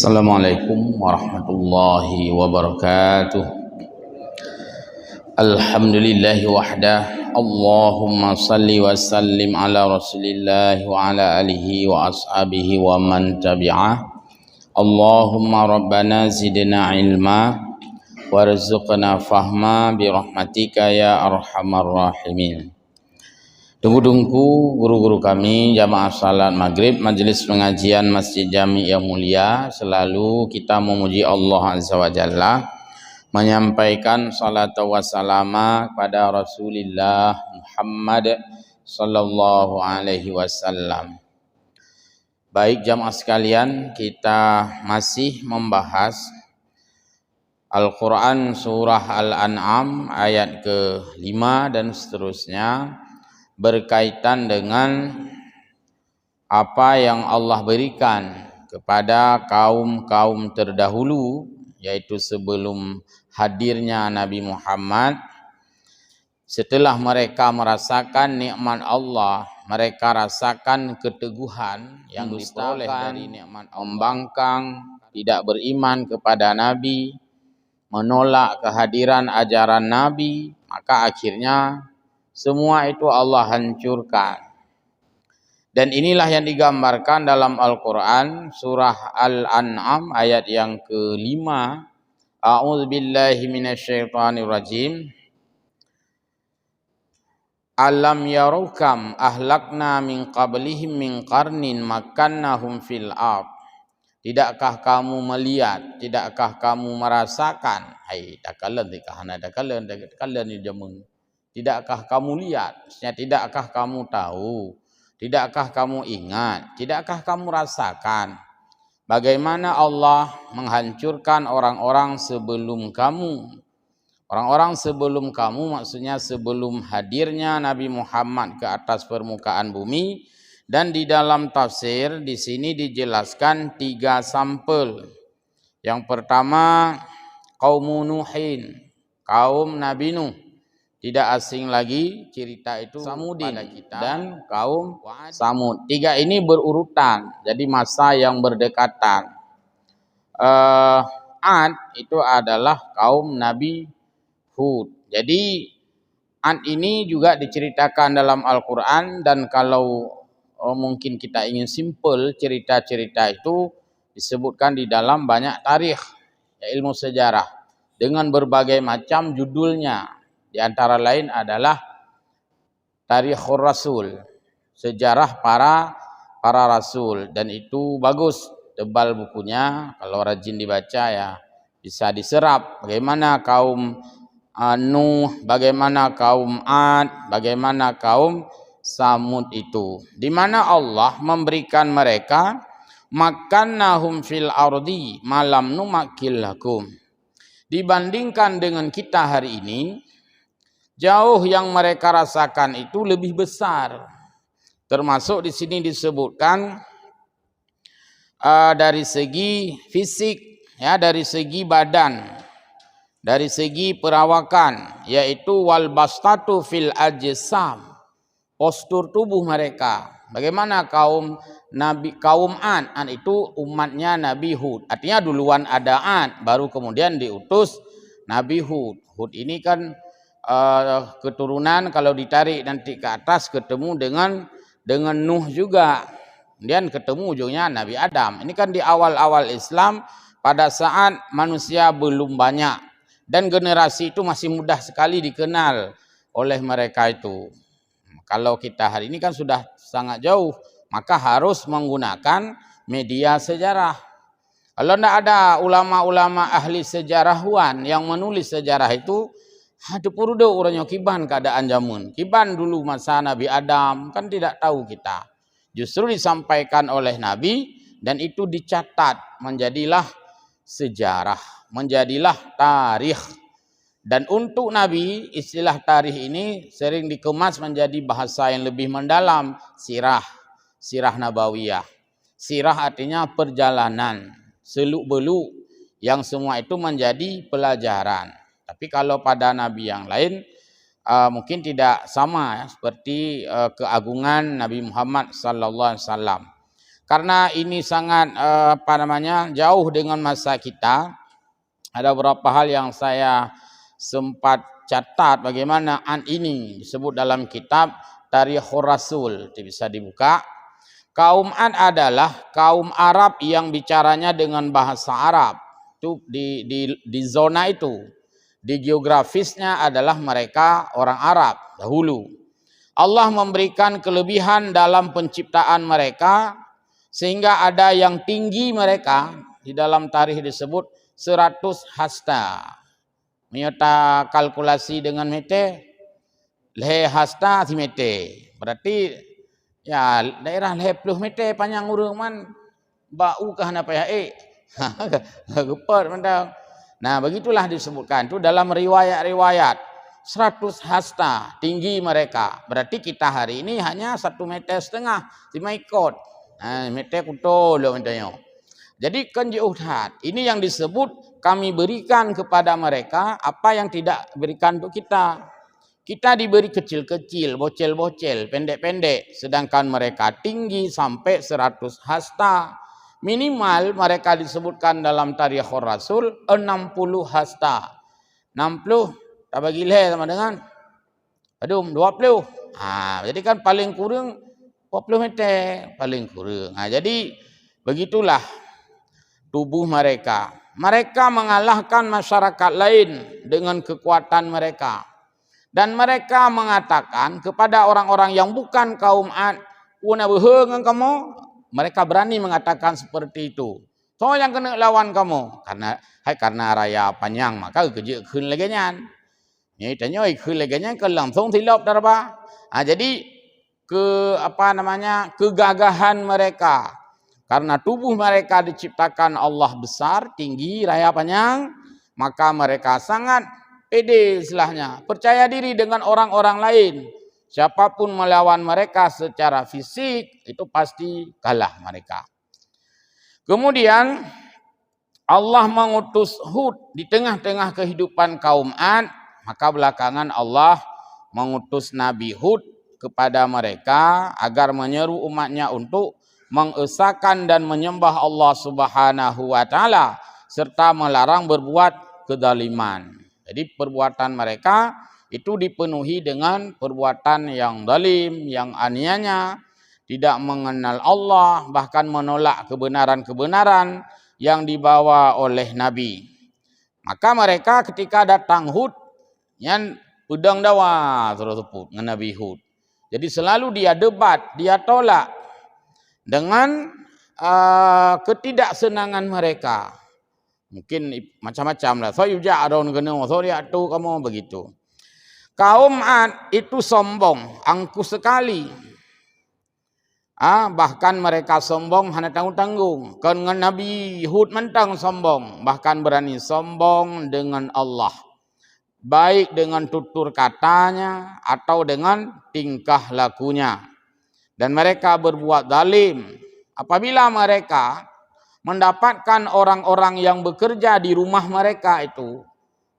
Assalamualaikum warahmatullahi wabarakatuh. Alhamdulillahi wahdah. Allahumma salli wa sallim ala rasulillahi wa ala alihi wa ashabihi wa man tabi'ah. Allahumma rabbana zidna ilma warzuqna fahma birahmatika ya arhamar rahimin. Tunggu-tunggu guru-guru kami jamaah salat maghrib majelis pengajian Masjid Jami yang mulia, selalu kita memuji Allah Azza wa Jalla, menyampaikan salat wa salama kepada Rasulullah Muhammad sallallahu alaihi wasallam. Baik jamaah sekalian, kita masih membahas Al-Quran surah Al-An'am ayat ke-5 dan seterusnya, berkaitan dengan apa yang Allah berikan kepada kaum-kaum terdahulu, yaitu sebelum hadirnya Nabi Muhammad. Setelah mereka merasakan nikmat Allah, mereka rasakan keteguhan yang diperoleh dari nikmat Allah, membangkang, tidak beriman kepada Nabi, menolak kehadiran ajaran Nabi, maka akhirnya semua itu Allah hancurkan. Dan inilah yang digambarkan dalam Al-Quran surah Al-An'am ayat yang ke-5. A'udzubillahi minasyaitonirrajim. Alam yarukam ahlakna min qablihim min qarnin makannahum fil ard. Tidakkah kamu melihat, tidakkah kamu merasakan, hai dakalan ni jamun. Tidakkah kamu lihat, tidakkah kamu tahu, tidakkah kamu ingat, tidakkah kamu rasakan bagaimana Allah menghancurkan orang-orang sebelum kamu. Orang-orang sebelum kamu maksudnya sebelum hadirnya Nabi Muhammad ke atas permukaan bumi. Dan di dalam tafsir di sini dijelaskan 3 sampel. Yang pertama kaum Nuhin, kaum Nabi Nuh. Tidak asing lagi cerita itu Samudin dan kaum Samud. 3 ini berurutan, jadi masa yang berdekatan. Ad itu adalah kaum Nabi Hud. Jadi Ad ini juga diceritakan dalam Al-Quran, dan kalau mungkin kita ingin simpel, cerita-cerita itu disebutkan di dalam banyak tarikh, ya, ilmu sejarah dengan berbagai macam judulnya. Di antara lain adalah Tarikhur Rasul, sejarah para rasul, dan itu bagus, tebal bukunya, kalau rajin dibaca ya bisa diserap bagaimana kaum Nuh, bagaimana kaum Ad, bagaimana kaum Samud itu, di mana Allah memberikan mereka makannahum fil ardi malam numakil lakum. Dibandingkan dengan kita hari ini, jauh yang mereka rasakan itu lebih besar. Termasuk di sini disebutkan dari segi fisik, ya, dari segi badan, dari segi perawakan, yaitu wal bastatu fil ajsam, postur tubuh mereka. Bagaimana kaum Ad itu umatnya Nabi Hud. Artinya duluan ada Ad, baru kemudian diutus Nabi Hud. Hud ini kan keturunan, kalau ditarik nanti ke atas ketemu dengan Nuh juga. Kemudian ketemu ujungnya Nabi Adam. Ini kan di awal-awal Islam, pada saat manusia belum banyak dan generasi itu masih mudah sekali dikenal oleh mereka itu. Kalau kita hari ini kan sudah sangat jauh, maka harus menggunakan media sejarah. Kalau tidak ada ulama-ulama ahli sejarawan yang menulis sejarah itu, ada purudo orangnya kiban keadaan jamun. Kiban dulu masa Nabi Adam, kan tidak tahu kita. Justru disampaikan oleh Nabi dan itu dicatat, menjadilah sejarah, menjadilah tarikh. Dan untuk Nabi, istilah tarikh ini sering dikemas menjadi bahasa yang lebih mendalam, sirah nabawiyah. Sirah artinya perjalanan, seluk-beluk, yang semua itu menjadi pelajaran. Tapi kalau pada nabi yang lain mungkin tidak sama, ya, seperti keagungan Nabi Muhammad sallallahu alaihi wasallam. karena ini sangat jauh dengan masa kita, ada beberapa hal yang saya sempat catat bagaimana an ini disebut dalam kitab Tarikhur Rasul. Itu bisa dibuka. Kaum Ad adalah kaum Arab yang bicaranya dengan bahasa Arab. Itu di zona itu. Di geografisnya adalah mereka orang Arab dahulu. Allah memberikan kelebihan dalam penciptaan mereka sehingga ada yang tinggi mereka di dalam tarikh disebut 100 hasta. Menyata kalkulasi dengan mete, leh hasta si mete. Berarti ya daerah leh puluh meter panjang urang man bau kah apa ya gepar mandang. Nah, begitulah disebutkan itu dalam riwayat-riwayat 100 hasta tinggi mereka. Berarti kita hari ini hanya 1,5 meter, 5 ikut. Nah, meter kutol mentanya. Jadi kan jauhat. Ini yang disebut kami berikan kepada mereka apa yang tidak berikan untuk kita. Kita diberi kecil-kecil, bocel-bocel, pendek-pendek. Sedangkan mereka tinggi sampai 100 hasta. Minimal mereka disebutkan dalam Tarikhur Rasul 60 hasta. 60, tak bagi leh sama dengan? Aduh, 20. Jadi kan paling kurang 20 meter. Paling kurang. Jadi begitulah tubuh mereka. Mereka mengalahkan masyarakat lain dengan kekuatan mereka. Dan mereka mengatakan kepada orang-orang yang bukan kaum Ad, "Una beheng kamu?" Mereka berani mengatakan seperti itu. So yang kena lawan kamu karena raya panjang maka kerja khun lagi nyan. Ni tanya khun lagi nyan ke langsung silap darba. Jadi kegagahan mereka karena tubuh mereka diciptakan Allah besar, tinggi, raya panjang, maka mereka sangat pede istilahnya, percaya diri dengan orang-orang lain. Siapapun melawan mereka secara fisik, itu pasti kalah mereka. Kemudian Allah mengutus Hud di tengah-tengah kehidupan kaum Ad, maka belakangan Allah mengutus Nabi Hud kepada mereka agar menyeru umatnya untuk mengesahkan dan menyembah Allah Subhanahu wa taala serta melarang berbuat kezaliman. Jadi perbuatan mereka itu dipenuhi dengan perbuatan yang zalim, yang aniaya, tidak mengenal Allah, bahkan menolak kebenaran-kebenaran yang dibawa oleh Nabi. Maka mereka ketika datang Hud, yang pedang dawa terus sebut dengan Nabi Hud. Jadi selalu dia debat, dia tolak dengan ketidaksenangan mereka. Mungkin macam-macam lah. So yuja adon kena, so dia tu kamu begitu. Kaum Ad itu sombong, angkuh sekali. Bahkan mereka sombong hanya tanggung-tanggung. Dengan Nabi Hud mentang sombong, bahkan berani sombong dengan Allah. Baik dengan tutur katanya atau dengan tingkah lakunya. Dan mereka berbuat zalim. Apabila mereka mendapatkan orang-orang yang bekerja di rumah mereka itu,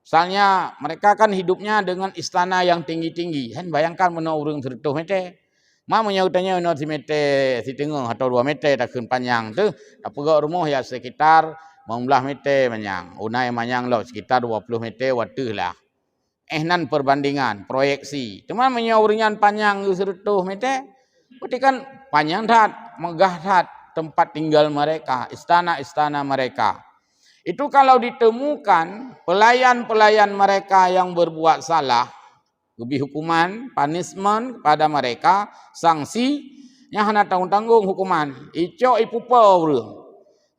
misalnya mereka kan hidupnya dengan istana yang tinggi-tinggi. Kan bayangkan mana orang 100 meter. Mamanya utanya mana 1 meter, 1,5 atau 2 meter tak panjang tu. Apa gak rumah ya sekitar 15 meter panjang. Unai panjang lah sekitar 20 meter waktu lah. Nan perbandingan, proyeksi. Cuma menyauringan panjang 100 meter. Berarti kan panjang tat, megah tat tempat tinggal mereka, istana-istana mereka. Itu kalau ditemukan pelayan-pelayan mereka yang berbuat salah, lebih hukuman, punishment kepada mereka, sanksi yang hanya tanggung-tanggung hukuman. Icok ipupa urang.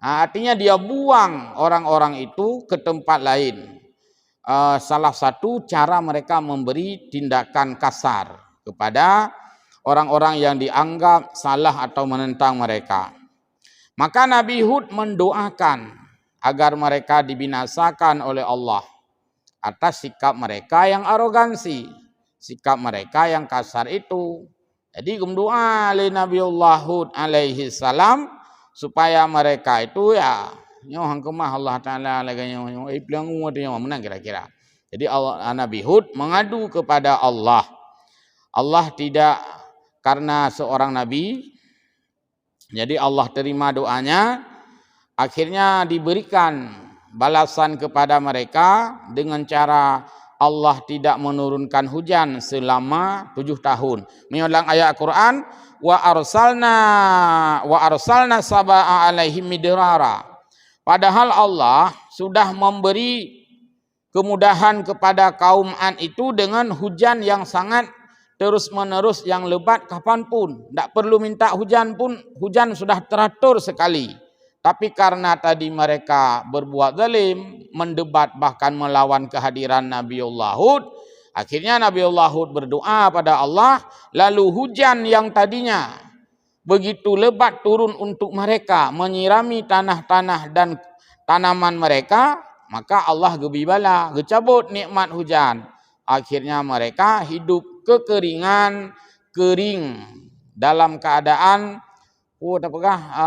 Artinya dia buang orang-orang itu ke tempat lain. Salah satu cara mereka memberi tindakan kasar kepada orang-orang yang dianggap salah atau menentang mereka. Maka Nabi Hud mendoakan agar mereka dibinasakan oleh Allah atas sikap mereka yang arogansi, sikap mereka yang kasar itu. Jadi berdoa oleh Nabiullah Hud alaihi salam supaya mereka itu ya nyohang kemah Allah Taala lagi nyoh pelangu ada yang menang kira-kira. Jadi Nabi Hud mengadu kepada Allah. Allah tidak, karena seorang nabi Jadi Allah terima doanya, akhirnya diberikan balasan kepada mereka dengan cara Allah tidak menurunkan hujan selama 7 tahun. Mengulang ayat Quran, wa arsalna sabaa alaihim midrara. Padahal Allah sudah memberi kemudahan kepada kaum Ad itu dengan hujan yang sangat terus menerus yang lebat kapanpun. Tak perlu minta hujan pun, hujan sudah teratur sekali. Tapi karena tadi mereka berbuat zalim, mendebat bahkan melawan kehadiran Nabiullah Hud, akhirnya Nabiullah Hud berdoa pada Allah, lalu hujan yang tadinya begitu lebat turun untuk mereka, menyirami tanah-tanah dan tanaman mereka, maka Allah gebibala, gecabut nikmat hujan. Akhirnya mereka hidup kekeringan, kering dalam keadaan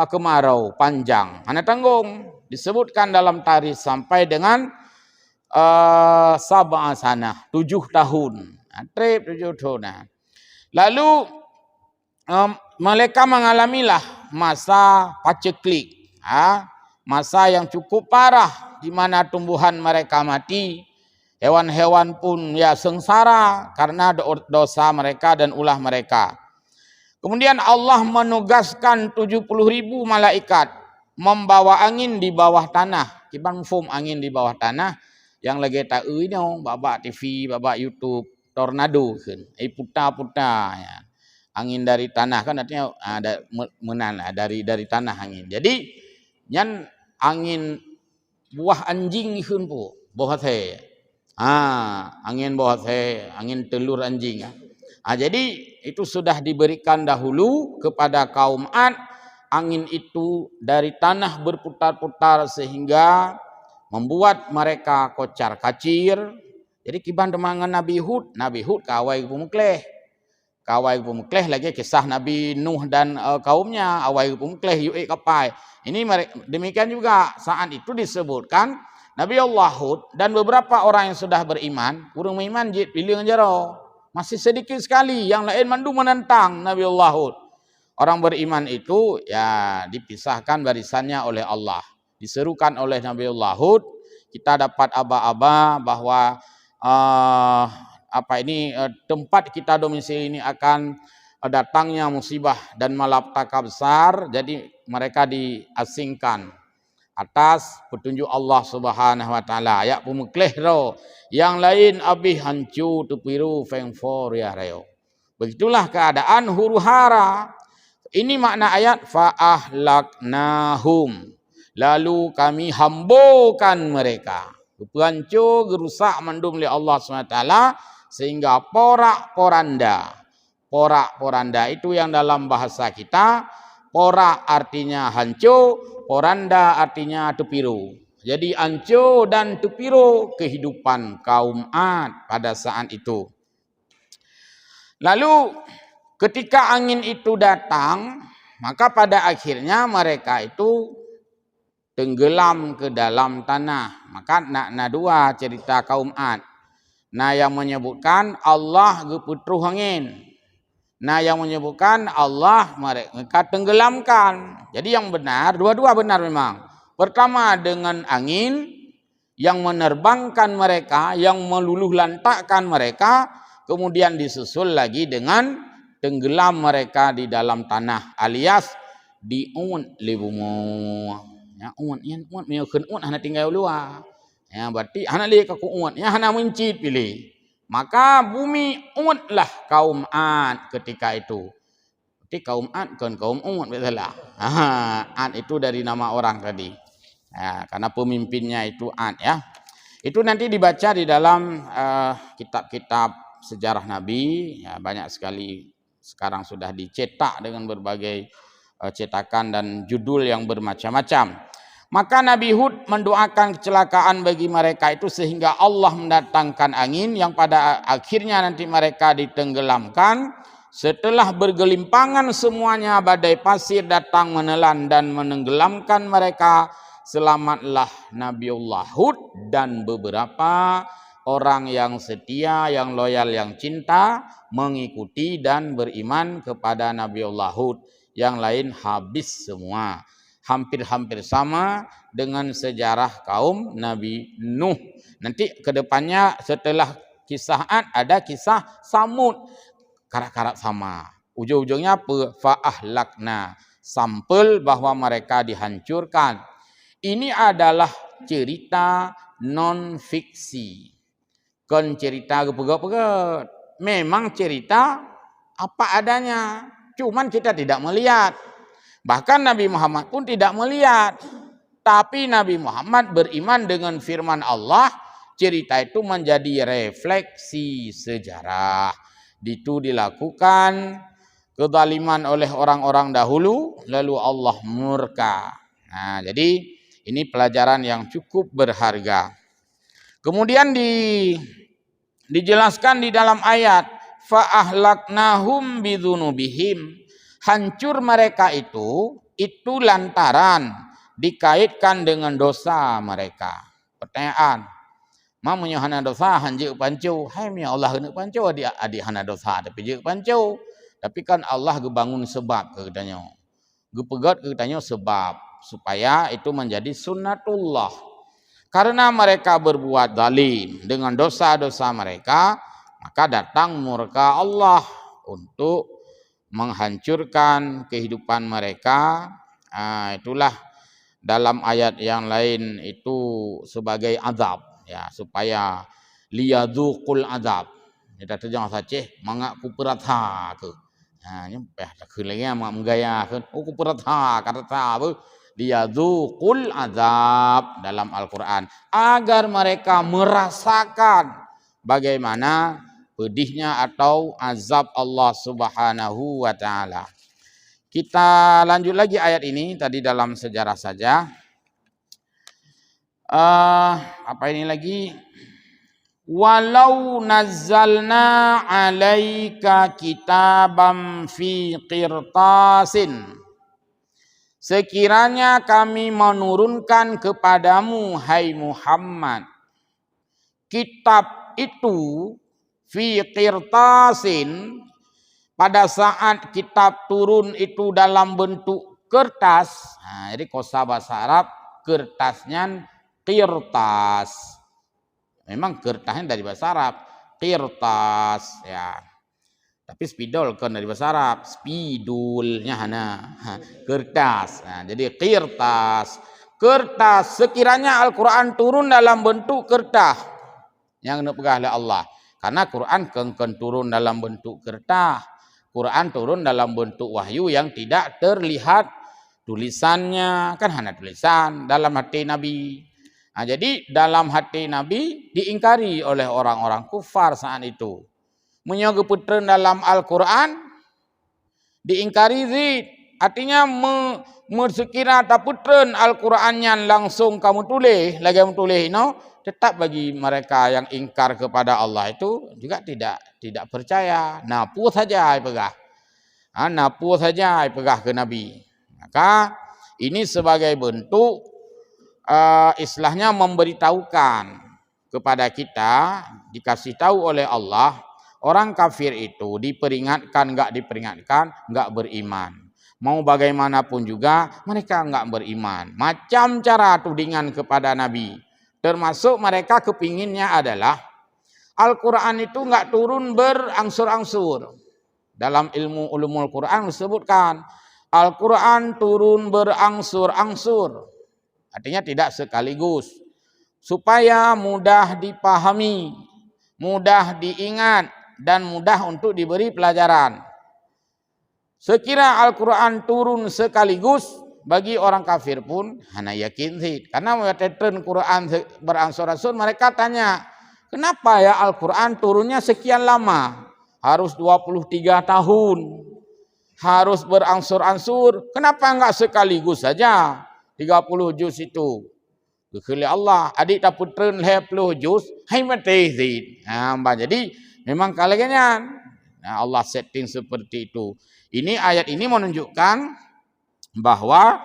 kemarau panjang. Ana tanggung disebutkan dalam tarikh sampai dengan sab'a sanah, 7 tahun. Trip 7 tahun. Lalu mereka mengalamilah masa paceklik, masa yang cukup parah di mana tumbuhan mereka mati, hewan-hewan pun ya sengsara karena dosa mereka dan ulah mereka. Kemudian Allah menugaskan 70.000 malaikat membawa angin di bawah tanah. Kiban fum angin di bawah tanah yang lagi tak ini babak TV, babak YouTube, tornado kan. Putar-putar ya. Angin dari tanah kan artinya ada menana dari tanah angin. Jadi nyan angin buah anjing kan pu, buah teh. Angin buah teh, angin telur anjing. Jadi itu sudah diberikan dahulu kepada kaum Ad. Angin itu dari tanah berputar-putar sehingga membuat mereka kocar kacir. Jadi kiban demangan Nabi Hud kawai pumukleh. Kawai pumukleh lagi kisah Nabi Nuh dan kaumnya awai pumukleh yuk kapai. Ini demikian juga saat itu disebutkan Nabi Allah Hud dan beberapa orang yang sudah beriman, kurang beriman jid pilih jero. Masih sedikit sekali, yang lain mandu menentang Nabiullah Hud. Orang beriman itu ya dipisahkan barisannya oleh Allah. Diserukan oleh Nabiullah Hud, kita dapat aba-aba bahwa tempat kita domisili ini akan datangnya musibah dan malapetaka besar, jadi mereka diasingkan atas petunjuk Allah Subhanahu wa taala. Ayat pemukleh ro yang lain abih hancu tupiru fengfor ya reo. Begitulah keadaan huru-hara. Ini makna ayat fa ahlaknahum. Lalu kami hambukan mereka. Hancur gerusak mandum oleh Allah SWT sehingga porak-poranda. Porak-poranda itu yang dalam bahasa kita, porak artinya hancur, poranda artinya tepiru. Jadi hancur dan tepiru kehidupan kaum Ad pada saat itu. Lalu ketika angin itu datang, maka pada akhirnya mereka itu tenggelam ke dalam tanah. Maka nak dua cerita kaum Ad. Nah yang menyebutkan Allah geputruh angin. Nah yang menyebutkan Allah mereka tenggelamkan. Jadi yang benar, dua-dua benar memang. Pertama dengan angin yang menerbangkan mereka, yang meluluh lantakkan mereka. Kemudian disusul lagi dengan tenggelam mereka di dalam tanah alias diun libumu. Ya un menyukun hana tinggal luar. Ya berarti hana lihat ke un, ya hana mencit pilih. Maka bumi umatlah kaum Ad ketika itu. Berarti kaum Ad kan kaum umat betul lah. Ad itu dari nama orang tadi. Ya, karena pemimpinnya itu Ad ya. Itu nanti dibaca di dalam kitab-kitab sejarah Nabi. Ya, banyak sekali sekarang sudah dicetak dengan berbagai cetakan dan judul yang bermacam-macam. Maka Nabi Hud mendoakan kecelakaan bagi mereka itu sehingga Allah mendatangkan angin yang pada akhirnya nanti mereka ditenggelamkan. Setelah bergelimpangan semuanya badai pasir datang menelan dan menenggelamkan mereka. Selamatlah Nabiullah Hud dan beberapa orang yang setia, yang loyal, yang cinta mengikuti dan beriman kepada Nabiullah Hud. yang lain habis semua. Hampir-hampir sama dengan sejarah kaum Nabi Nuh. Nanti kedepannya setelah kisah Ad ada kisah Samud. Karak-karak sama. Ujung-ujungnya apa? Fa'ahlakna. Sampel bahwa mereka dihancurkan. Ini adalah cerita non-fiksi. Kan cerita gepegat-pegat. Memang cerita apa adanya. Cuman kita tidak melihat. Bahkan Nabi Muhammad pun tidak melihat. Tapi Nabi Muhammad beriman dengan firman Allah. Cerita itu menjadi refleksi sejarah. Itu dilakukan kezaliman oleh orang-orang dahulu. Lalu Allah murka. Nah, jadi ini pelajaran yang cukup berharga. Kemudian dijelaskan di dalam ayat. Fa'ahlaknahum bidzunubihim. Hancur mereka itu lantaran dikaitkan dengan dosa mereka. Pertanyaan, mamunya hana dosa hanjeu pancu. Hai ya Allah hana pancu adik hana dosa tapi je pancu. Tapi kan Allah gebangun sebab katanya. Gepegat katanya sebab supaya itu menjadi sunnatullah. Karena mereka berbuat zalim dengan dosa-dosa mereka, maka datang murka Allah untuk menghancurkan kehidupan mereka. Itulah dalam ayat yang lain itu sebagai azab ya, supaya liyadzuqul azab. Kita terjemah saja mengaku peratha ke. Nyempeh tak lagi mak menggaya ke. Ku peratha kata apa? Liyadzuqul azab dalam Al-Qur'an agar mereka merasakan bagaimana pedihnya atau azab Allah Subhanahu wa taala. Kita lanjut lagi ayat ini tadi dalam sejarah saja. Apa ini lagi? Walau nazzalna 'alaika kitaban fi qirtasin. Sekiranya kami menurunkan kepadamu hai Muhammad kitab itu fi qirtasin, pada saat kitab turun itu dalam bentuk kertas. Jadi kosa bahasa Arab kertasnya qirtas. Memang kertasnya dari bahasa Arab qirtas ya. Tapi spidol kan dari bahasa Arab, spidulnya hana kertas. Jadi qirtas. Kertas, sekiranya Al-Qur'an turun dalam bentuk kertas yang dipegah oleh Allah. Karena Quran kan turun dalam bentuk kertas. Quran turun dalam bentuk wahyu yang tidak terlihat tulisannya. Kan hanya tulisan dalam hati Nabi. Jadi dalam hati Nabi diingkari oleh orang-orang kufar saat itu. Menyebutkan dalam Al-Quran diingkari zid. Artinya sekira taputren Al-Qurannya langsung kamu tulis. Lagi kamu tulis tetap bagi mereka yang ingkar kepada Allah itu juga tidak percaya. Napu saja pegah. Napu saja pegah ke Nabi. Maka ini sebagai bentuk istilahnya memberitahukan kepada kita, dikasih tahu oleh Allah, orang kafir itu diperingatkan, enggak diperingatkan, enggak beriman. Mau bagaimanapun juga mereka enggak beriman. Macam cara tudingan kepada Nabi. Termasuk mereka kepinginnya adalah Al-Quran itu enggak turun berangsur-angsur. Dalam ilmu ulumul Quran disebutkan Al-Quran turun berangsur-angsur. Artinya tidak sekaligus. Supaya mudah dipahami, mudah diingat, dan mudah untuk diberi pelajaran. Sekira Al-Quran turun sekaligus, bagi orang kafir pun hanya yakin sih. Karena mereka Quran berangsur-angsur, mereka tanya, kenapa ya Al-Quran turunnya sekian lama? Harus 23 tahun. Harus berangsur-angsur. Kenapa enggak sekaligus saja? 30 juz itu. Kekhili Allah, adik tak putren 20 juz, hai mati zid. Jadi memang kalian Allah setting seperti itu. Ini ayat ini menunjukkan bahwa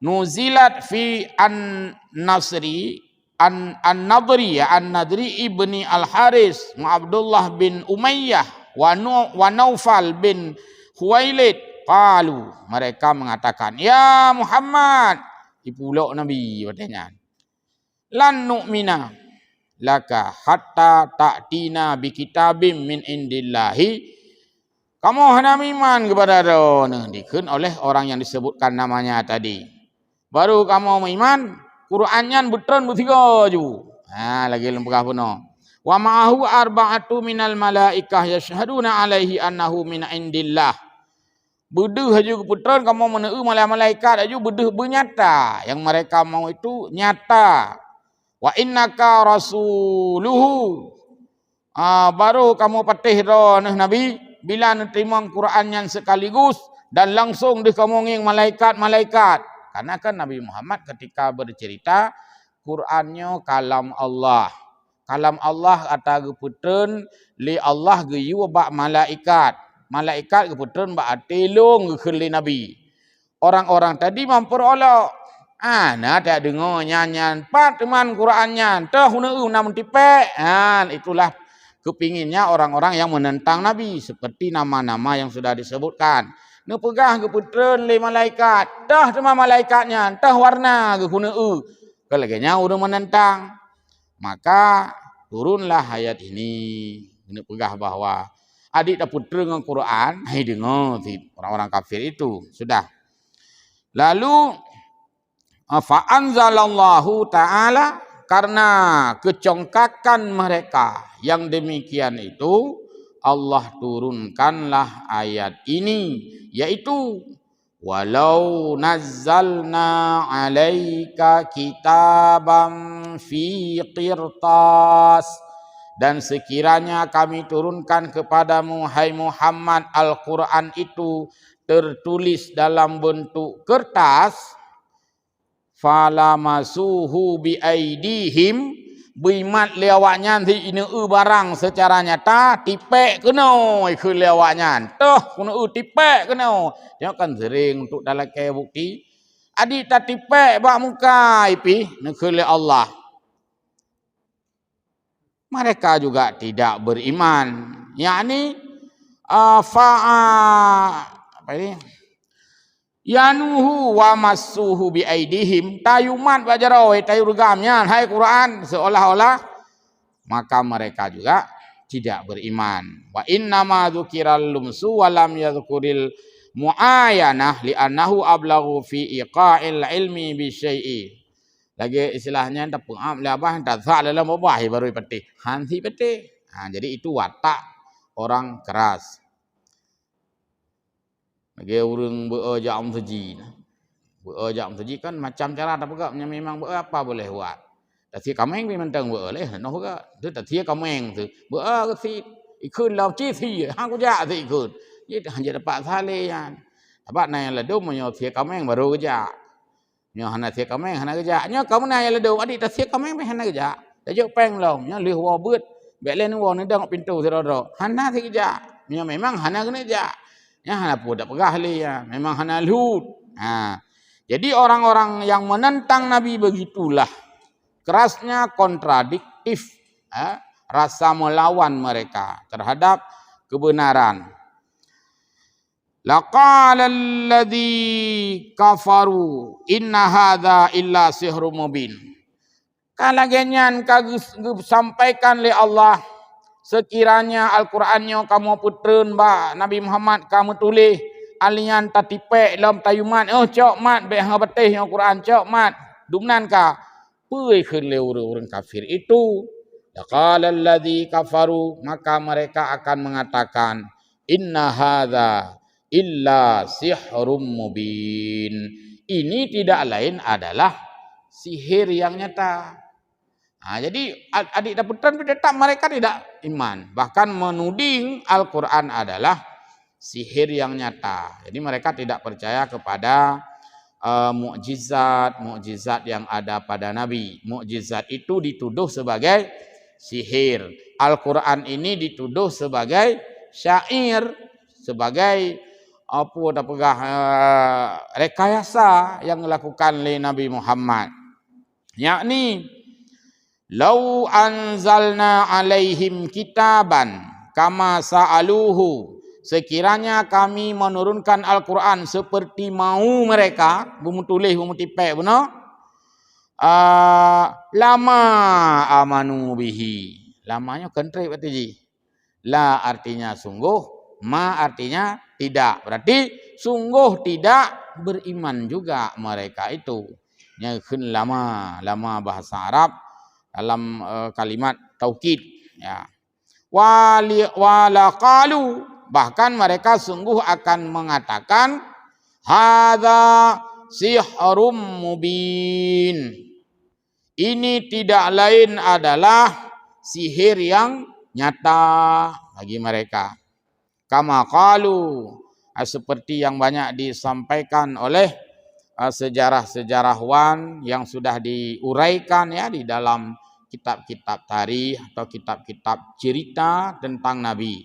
nuzilat fi an-Nasri an-Nadri ibni Al-Haris Abdullah bin Umayyah wa Naufal bin Huwailid qalu, mereka mengatakan, ya Muhammad, dipulak Nabi katanya, lan nu'mina laka hatta ta'tina bi kitabim min indillahi. Kamu hendak iman kepada dia dikun oleh orang yang disebutkan namanya tadi. Baru kamu iman, Qurannya betul bertiga ju. Lagi lempagah puno. Wa ma'ahu arba'atu minal malaikah yashhaduna alaihi annahu min indillah. Beduh haju keputusan kamu meneu malaikat haju beduh bernyata. Yang mereka mau itu nyata. Wa innaka rasuluhu. Baru kamu patih dah Nabi bila nerima Quran yang sekaligus dan langsung dikomongin malaikat-malaikat. Karena kan Nabi Muhammad ketika bercerita Qurannya kalam Allah. Kalam Allah kata geputun li Allah geyu bak malaikat. Malaikat geputun bak telung ke Nabi. Orang-orang tadi memperolok. Nah tak dengar nyanyian pat teman Qurannya. Tah huneu namun tipek. Itulah kepinginnya orang-orang yang menentang Nabi seperti nama-nama yang sudah disebutkan. Nu pegah ke putren le malaikat, dah cuma malaikatnya, dah warna ke huneu. Kalagenya udah menentang. Maka turunlah ayat ini. Nu pegah bahwa adik dah putren dengan Quran, hai dengar orang-orang kafir itu. Sudah. Lalu fa anzalallahu ta'ala, karena kecongkakan mereka yang demikian itu, Allah turunkanlah ayat ini, yaitu walau nazzalna alaika kitaban fi qirtas, dan sekiranya kami turunkan kepadamu hai Muhammad Al-Quran itu tertulis dalam bentuk kertas, falamasuhu bi aidihim, bimat lewatnya di ini barang secara nyata tipek kena ke lewatnya toh kena tipek kena dia kan sering untuk dalam kaya bukti adik tak tipek bak muka ipi ke Allah. Mereka juga tidak beriman, yakni apa ini, yanuhu wa massuhu bi aidihim, tayumat bajarau tayurgamnya hai Quran seolah-olah, maka mereka juga tidak beriman. Wa innama dzukiral lumsu wa lam yadhkuril muayanah li annahu ablaghu fi iqa'il ilmi bi syai'i. Lagi istilahnya tak pengam labah tak sa dalam mubah baru peti hanti peti. Jadi itu watak orang keras. Lagi urang beujam seji. Beujam seji kan macam cara tak pegaknya memang apa boleh buat. Tapi kameng memang tang boleh noh juga. Tu tapi kameng tu. Beu si ikut lau chi si hang ku ja si ikut. Ni hanya dapat sale yan. Dapat nai ledum menyo si kameng baru kerja. Nyo hana si kameng hana kerja. Nyo kamu nai ledum adik tak si kameng me hana kerja. Tajuk peng long nyo lih wa beut. Belen wa ni dang pintu sira-sira. Hana si kerja. Nyo memang hana kena kerja. Ya hana pun dak pegah li ya. Memang hana lut. Jadi orang-orang yang menentang Nabi begitulah. Kerasnya kontradiktif, rasa melawan mereka terhadap kebenaran. Laqala alladzi kafaru inna hadza illa sihrun mubin. Kalagenyan sampaikan oleh Allah, sekiranya Al-Qur'annya kamu putreun ba Nabi Muhammad kamu tulis alian tatipek dalam tayuman cok mat be ha betih Al-Qur'an cok mat dumnan ka peuy keun le urang kafir itu. Laqala alladzi kafaru, maka mereka akan mengatakan inna hadza illa sihrun mubin. Ini tidak lain adalah sihir yang nyata. Jadi adik dan putra tetap mereka tidak iman. Bahkan menuding Al-Quran adalah sihir yang nyata. Jadi mereka tidak percaya kepada mukjizat yang ada pada Nabi. Mukjizat itu dituduh sebagai sihir. Al-Quran ini dituduh sebagai syair, sebagai rekayasa yang dilakukan oleh Nabi Muhammad. Yakni lau anzalna alaihim kitaban kama sa'aluhu sekiranya kami menurunkan Al-Quran seperti mau mereka, bumu tulis, bumu tipek, benar? Lama amanu bihi. Lamanya kentrip berarti ji. La artinya sungguh, ma artinya tidak. Berarti sungguh tidak beriman juga mereka itu. Nyakun lama bahasa Arab dalam kalimat taukid. Ya. Walaqalu, bahkan mereka sungguh akan mengatakan hadza sihrum mubin. Ini tidak lain adalah sihir yang nyata bagi mereka. Kama qalu, seperti yang banyak disampaikan oleh sejarah-sejarawan yang sudah diuraikan ya di dalam kitab-kitab tarikh atau kitab-kitab cerita tentang Nabi.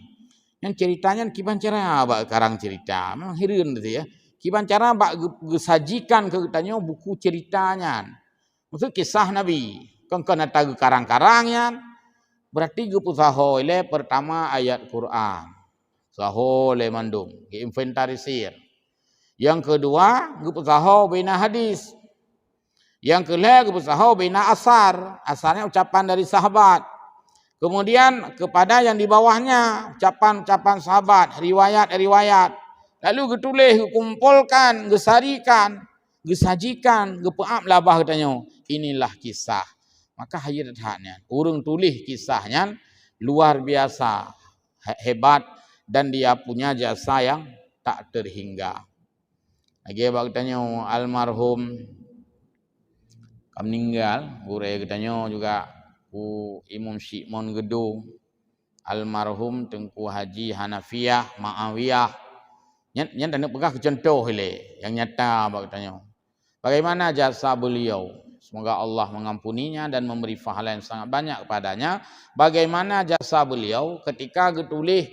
Yang ceritanya kiban cara bak karang cerita. Memang hireun gitu ya. Kiban cara bak gesajikan ke tanya buku ceritanya. Maksud kisah Nabi. Kan kena tahu karang-karangnya. Berarti ge pusaho ile pertama ayat Quran. Saho le mandung, ge inventarisir. Yang kedua, ge pusaho bina hadis. Yang kedua, ge pusaho bina asar. Asarnya ucapan dari sahabat. Kemudian kepada yang di bawahnya ucapan-ucapan sahabat, riwayat-riwayat. Lalu getulis, kumpulkan, gesarikan, gesajikan, gepeap labah katanya. Inilah kisah. Maka hayatnya urung tulis kisahnya luar biasa hebat dan dia punya jasa yang tak terhingga. Lagi katanya almarhum meninggal, gure katanya juga ku Imam Syikmon Gedung, almarhum Tengku Haji Hanafiyah Ma'awiyah. Yang tak pegah contoh ile yang nyata katanya. Bagaimana jasa beliau? Semoga Allah mengampuninya dan memberi pahala yang sangat banyak kepadanya. Bagaimana jasa beliau ketika getulih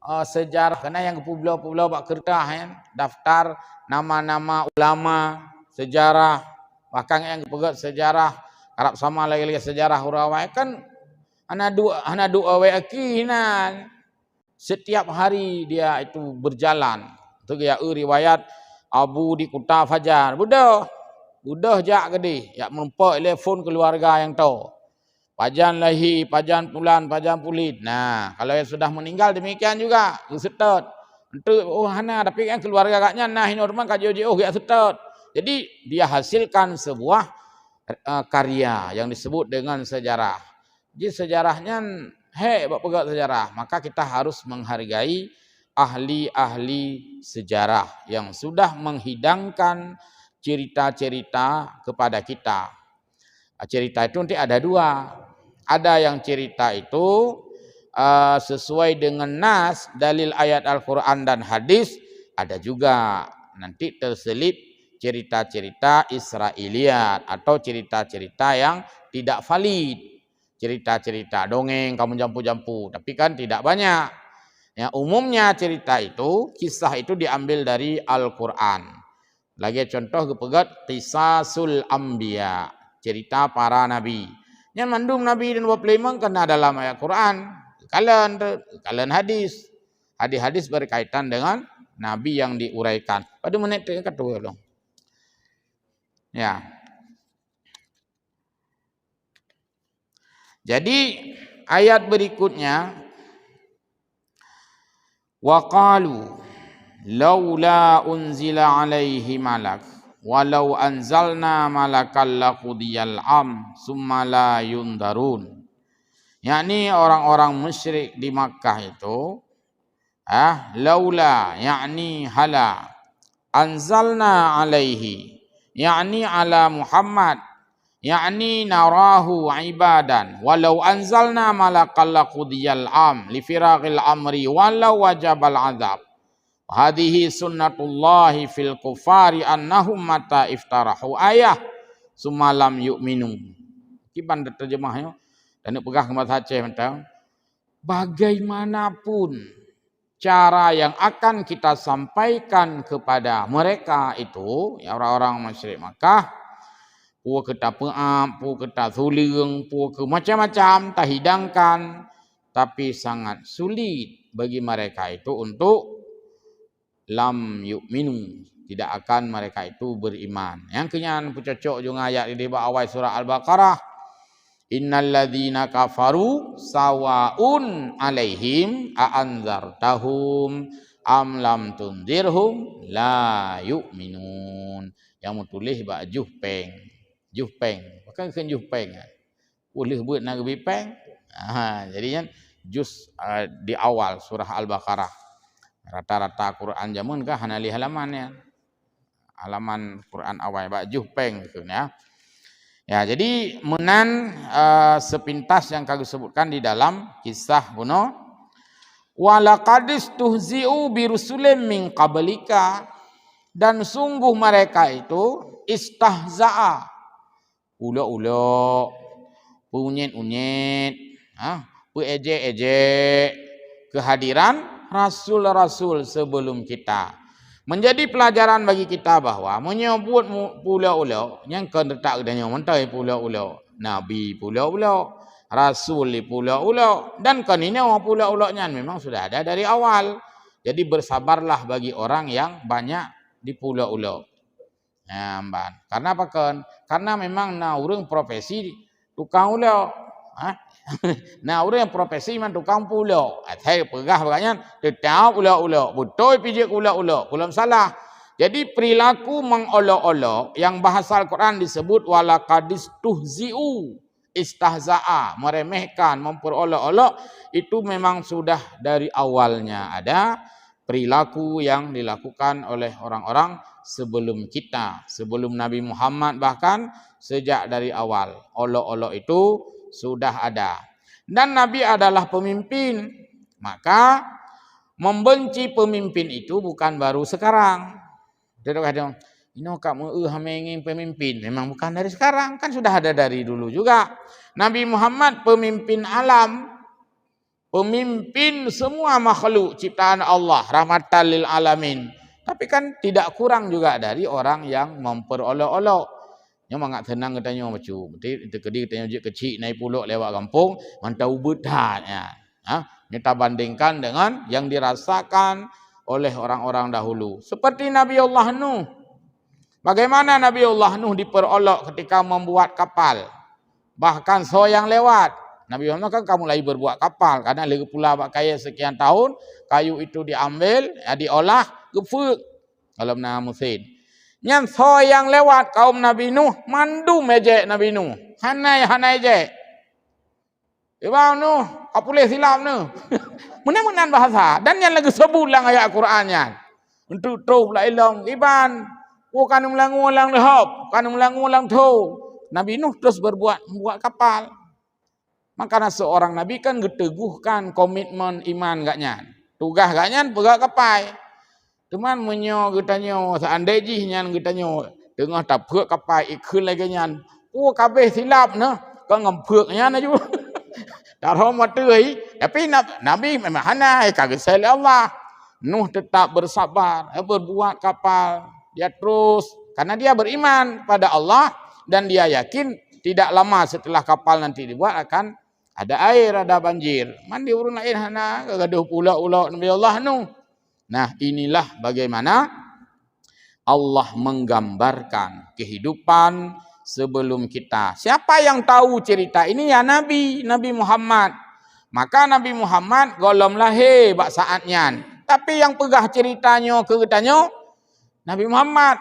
sejarah, karena yang pulau-pulau bak kertas ya, daftar nama-nama ulama sejarah, bahkan yang pegat sejarah Arab sama lagi sejarah urawai kan ana dua wakinan setiap hari dia itu berjalan. Itu ya riwayat Abu di Kuta Fajar. Budah jak gede, yak menempak telefon keluarga yang tahu. Pajan lahi, pajan pulan, pajan pulit. Nah, kalau yang sudah meninggal demikian juga, setet. Entu hana tapi kan keluarga kaknya nah ini orang kajo gak setet. Jadi dia hasilkan sebuah karya yang disebut dengan sejarah. Jadi sejarahnya bak pegat sejarah, maka kita harus menghargai ahli-ahli sejarah yang sudah menghidangkan cerita-cerita kepada kita. Cerita itu nanti ada dua. Ada yang cerita itu sesuai dengan nas, dalil ayat Al-Quran dan hadis. Ada juga nanti terselip cerita-cerita Israiliyat atau cerita-cerita yang tidak valid. Cerita-cerita dongeng, kamu jampu-jampu. Tapi kan tidak banyak. Ya, umumnya cerita itu, kisah itu diambil dari Al-Quran. Lagi contoh kepegat Qisasul Anbiya, cerita para nabi. Yang mandum nabi dan 25 kena dalam ayat Quran. Kalian hadis. Hadis-hadis berkaitan dengan nabi yang diuraikan. Pada menit kedua dong. Ya. Jadi ayat berikutnya waqalu laula unzila alaihi malak walau anzalna malakal laqudiyal summa la yundarun. Yakni orang-orang musyrik di Makkah itu laula yakni hala anzalna alaihi yakni ala Muhammad yakni narahu ibadan walau anzalna malakal laqudiyal li firaqil amri walau wajabal azab. Hadhihi sunnatullahi fil kufari annahum mata iftarahu ayah sumalam yu'minu. Kiban terjemahnya dan pegah kemat Aceh mentang. Bagaimanapun cara yang akan kita sampaikan kepada mereka itu, ya orang-orang musyrik Makkah, pu kita peam, pu kita suling, pu ke macam-macam tak hidangkan, tapi sangat sulit. bagi mereka itu untuk lam yu'minu, tidak akan mereka itu beriman. Yang kenyan pucocok juga ayat di bawah surah Al-Baqarah. Innal ladzina kafaru sawaun alaihim a anzartahum am lam tunzirhum la yu'minun. Yang tulis ba juhpeng. Bukan juhpeng. Boleh buat nak bipeng. Jadi kan juz di awal surah Al-Baqarah. Rata-rata Quran jamun kah hanali halamannya. Halaman Quran awal ba juhpeng gitu ya. Ya, jadi menan sepintas yang kami sebutkan di dalam kisah kuno. Walaqadis tuhzi'u birusulim min qablika, dan sungguh mereka itu istahza'a, ulo-ulo, punyet-unyet, ejek-ejek kehadiran rasul-rasul sebelum kita. Menjadi pelajaran bagi kita bahwa menyebut pulau-ulau yang kendetak dan yang mentai pulau-ulau, nabi pulau-ulau, rasul pulau-ulau, dan kanina pulau-ulaunya memang sudah ada dari awal. Jadi bersabarlah bagi orang yang banyak di pulau-ulau. Nah, karena apa kan? Karena memang urang profesi tukang ulau. Nah, orang yang profesi memang tukang pulau. Saya pegah bagainya tetap ulau-ulau. Betul pijak ulau-ulau. Belum salah. Jadi perilaku mengolok-olok yang bahasa Al-Quran disebut walaqadis tuhzi'u, istahza'a, meremehkan, memperolok-olok, itu memang sudah dari awalnya ada perilaku yang dilakukan oleh orang-orang sebelum kita, sebelum Nabi Muhammad, bahkan sejak dari awal. Olok-olok itu sudah ada. Dan Nabi adalah pemimpin, maka membenci pemimpin itu bukan baru sekarang. Kadang-kadang kamu ingin pemimpin, memang bukan dari sekarang, kan sudah ada dari dulu juga. Nabi Muhammad pemimpin alam, pemimpin semua makhluk ciptaan Allah, rahmatan lil alamin. Tapi kan tidak kurang juga dari orang yang memperolok-olok. Yang mangat tenang katanya macam itu kedi katanya je kecil naik pulak lewat kampung mantau bedatnya. Kita bandingkan dengan yang dirasakan oleh orang-orang dahulu. Seperti Nabi Allah Nuh. Bagaimana Nabi Allah Nuh diperolok ketika membuat kapal. Bahkan soyang lewat. Nabi Allah kan kamu lagi berbuat kapal karena lagi pula kaya sekian tahun, kayu itu diambil, diolah, gefuk dalam nama musim. Yang soyang lewat kaum Nabi Nuh, mandu mejek Nabi Nuh. Hanai je. Ibau Nuh, apa boleh silap Nuh. Menan bahasa. Dan yang lagi sebut lang ayat Qurannya. Untuk tu pula ilong. Iban, kan ulang-ulang lehop, kan ulang-ulang tu. Nabi Nuh terus membuat kapal. Makanya seorang Nabi kan geteguhkan komitmen iman gaknya. Tugas gaknya pegang kapal. Teman menyo getanyo seandainya getanyo tengah tapuk kapal ikut lagi nyan. Kabeh silap nah. Kau ngempuknya na juga. Taruh matui. Tapi Nabi memang hanai kagak sel Allah. Nuh tetap bersabar, berbuat kapal. Dia terus karena dia beriman pada Allah dan dia yakin tidak lama setelah kapal nanti dibuat akan ada air, ada banjir. Mandi urun air hana gaduh pula Nabi Allah Nuh. Nah, inilah bagaimana Allah menggambarkan kehidupan sebelum kita. Siapa yang tahu cerita ini? Ya Nabi Muhammad. Maka Nabi Muhammad golom lahir bak saatnya. Tapi yang pegah ceritanya Nabi Muhammad.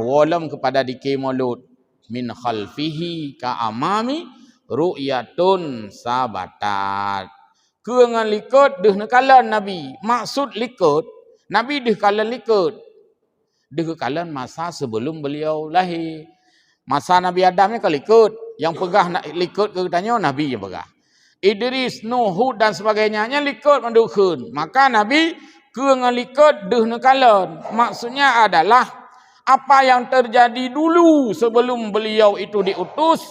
Walam kepada dike mulut min khalfihi ka amami ru'yatun sabatat. Keungan likut deh nekalan Nabi. Maksud likut Nabi deh kalan likut. Deh kalan masa sebelum beliau lahir. Masa Nabi Adam ni kalau likut. Yang pegah nak likut ke tanya Nabi yang pegah. Idris, Nuh, Hud dan sebagainya likut mendukun. Maka Nabi keungan likut deh nekalan. Maksudnya adalah apa yang terjadi dulu sebelum beliau itu diutus.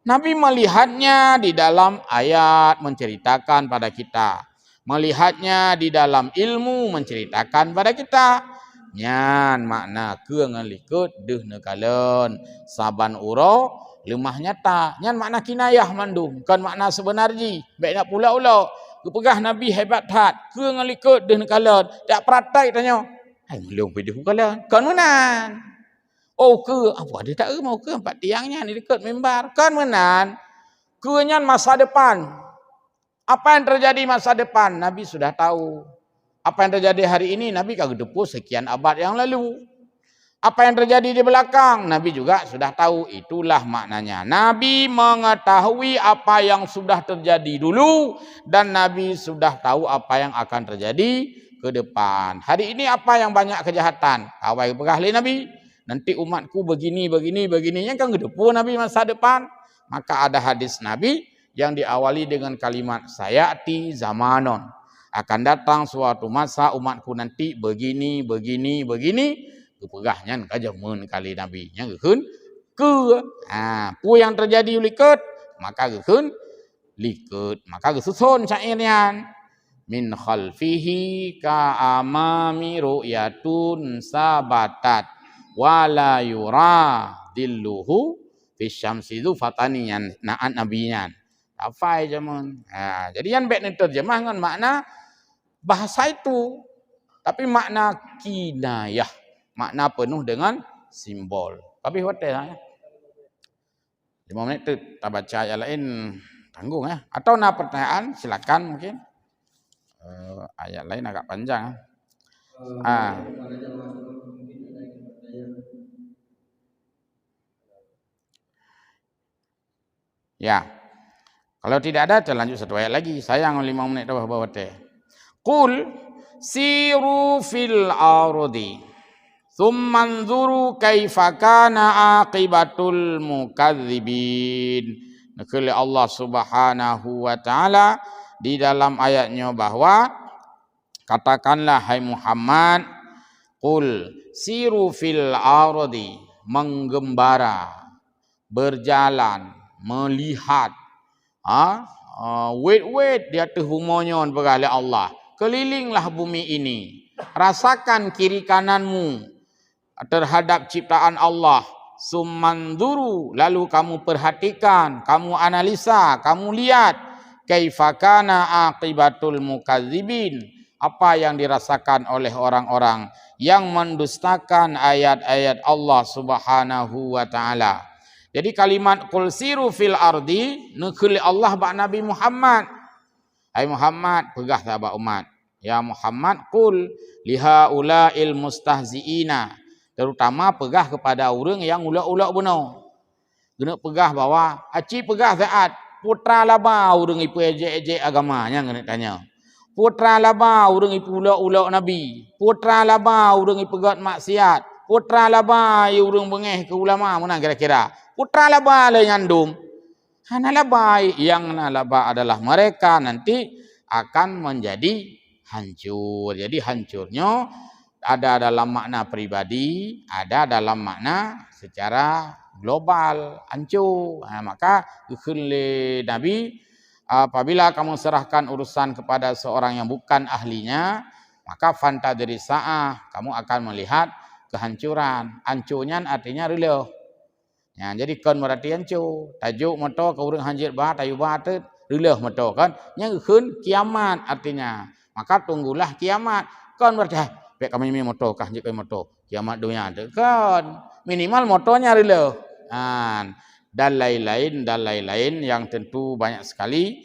Nabi melihatnya di dalam ayat menceritakan pada kita. Melihatnya di dalam ilmu menceritakan pada kita. Nyan makna keungan likut deh nekalan. Saban uro lemah nyata. Nyan makna kinayah mandum. Bukan makna sebenarnya. Baik nak pula-ulau. Kepegah Nabi hebat hat. Ke ngalikut dia nekalan. Tak peratai tanya. Hai melong pergi hukalan. Kan menan. Oh ke. Apa dia tak mau ke. 4 tiangnya ni dekat mimbar. Kan menan. Kenyan masa depan. Apa yang terjadi masa depan? Nabi sudah tahu. Apa yang terjadi hari ini? Nabi kagak depu sekian abad yang lalu. Apa yang terjadi di belakang? Nabi juga sudah tahu. Itulah maknanya. Nabi mengetahui apa yang sudah terjadi dulu. Dan Nabi sudah tahu apa yang akan terjadi ke depan. Hari ini apa yang banyak kejahatan? Awal pegah Nabi. Nanti umatku begini. Yang kan kedepu Nabi masa depan. Maka ada hadis Nabi yang diawali dengan kalimat sayati zamanon. Akan datang suatu masa umatku nanti begini. Kepegahnya kajamun kali Nabi. Yang gehun ke. Pu yang terjadi liket. Maka gehun liket. Maka gesusun syairnya. Min khalfihi ka'amami ru'yatun sabatat. Wala yura dilluhu fisyamsi itu fatanian naat nabiyan. Afai jaman. Jadi yang baik ni terjemah dengan makna bahasa itu, tapi makna kinayah, makna penuh dengan simbol. Tapi hotel lah. 5 menit tu tak baca ayat lain tanggung ya. Atau nak pertanyaan silakan mungkin. Ayat lain agak panjang. Ya. Kalau tidak ada, kita lanjut 1 ayat lagi. Sayang 5 menit dah bawa teh. Qul siru fil ardi thumma anzuru kaifa kana aqibatul mukadzibin. Nakali Allah Subhanahu wa taala di dalam ayatnya bahwa katakanlah hai Muhammad, qul siru fil ardi, menggembara, berjalan, melihat, wait di atas buminya oleh Allah. Kelilinglah bumi ini. Rasakan kiri kananmu terhadap ciptaan Allah. Summanzuru, lalu kamu perhatikan, kamu analisa, kamu lihat kaifa kana aqibatul mukadzibin, apa yang dirasakan oleh orang-orang yang mendustakan ayat-ayat Allah Subhanahu wa taala. Jadi kalimat qul siru fil ardi nukuli Allah bak Nabi Muhammad. Hai Muhammad, pegah sahabat umat. Ya Muhammad, qul liha ulail mustahziina. Terutama pegah kepada orang yang ulak-ulak benar. Kena pegah bahawa aci pegah saat putra laba orang ipu ejek-ejek agamanya kena tanya. Putra laba orang ipu ulak-ulak Nabi. Putra laba orang ipu pegat maksiat. Putra laba orang bengeh ke ulama mana kira-kira. Putra laba lah yang dum. Hana laba yang laba adalah mereka nanti akan menjadi hancur. Jadi hancurnya ada dalam makna pribadi, ada dalam makna secara global, hancur. Maka oleh Nabi, apabila kamu serahkan urusan kepada seorang yang bukan ahlinya, maka fantadri sa'ah, kamu akan melihat kehancuran. Hancurnya artinya relah. Ya, jadi kan berarti hancur. Tajuk motor ke orang hancur bah, tayu bah tu relah motor kan. Yang khun kiamat artinya. Maka tunggulah kiamat. Kan berarti baik kami ini motor kah hancur motor. Kiamat dunia tu kan. Minimal motornya relah. Dan lain-lain yang tentu banyak sekali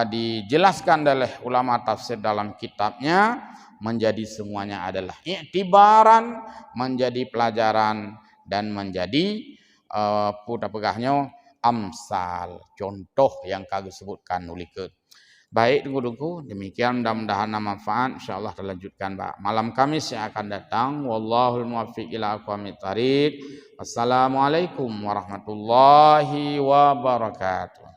dijelaskan oleh ulama tafsir dalam kitabnya, menjadi semuanya adalah iktibaran, menjadi pelajaran dan menjadi putar pegahnya amsal, contoh yang kami sebutkan ulike. Baik tunggu-tunggu, demikian mudah-mudahan manfaat. Insyaallah terlanjutkan malam Kamis yang akan datang. Wallahul muwaffiq ila aqwamit thariq. Wassalamualaikum warahmatullahi wabarakatuh.